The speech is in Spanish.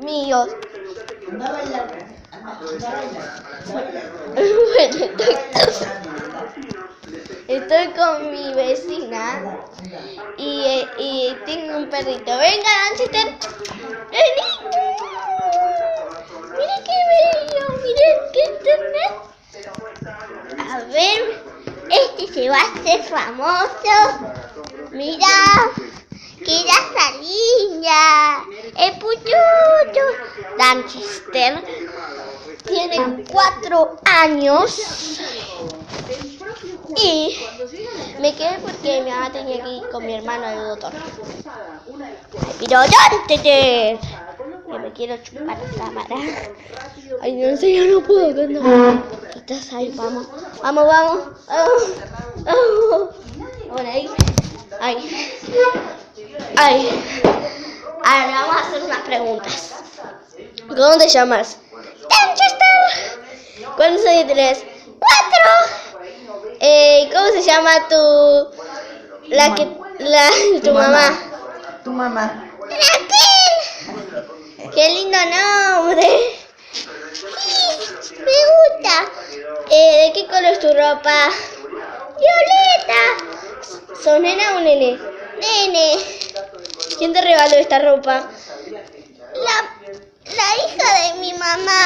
míos. Estoy con mi vecina y tengo un perrito. Venga, Lanchester. Vení. Mira qué bello, mira qué internet. A ver, este se va a hacer famoso. Mira, que raza linda. El puchucho. Lanchester tiene 4 años y me quedé porque mi mamá tenía que ir con mi hermano al doctor. Pero ¡dónde! Que me quiero chupar la cámara. Ay, no sé, yo no puedo con nada. Estás ahí, vamos. Vamos. Bueno, ahí. Ahora vamos a hacer unas preguntas. ¿Cómo te llamas? Lanchester. ¿Cuántos años tenés? 4. ¿Cómo se llama tu mamá? Tu mamá. Raquel. Qué lindo nombre. Me gusta. ¿De qué color es tu ropa? Violeta. ¿Sos nena o nene? Nene. ¿Quién te regaló esta ropa? La hija de mi mamá.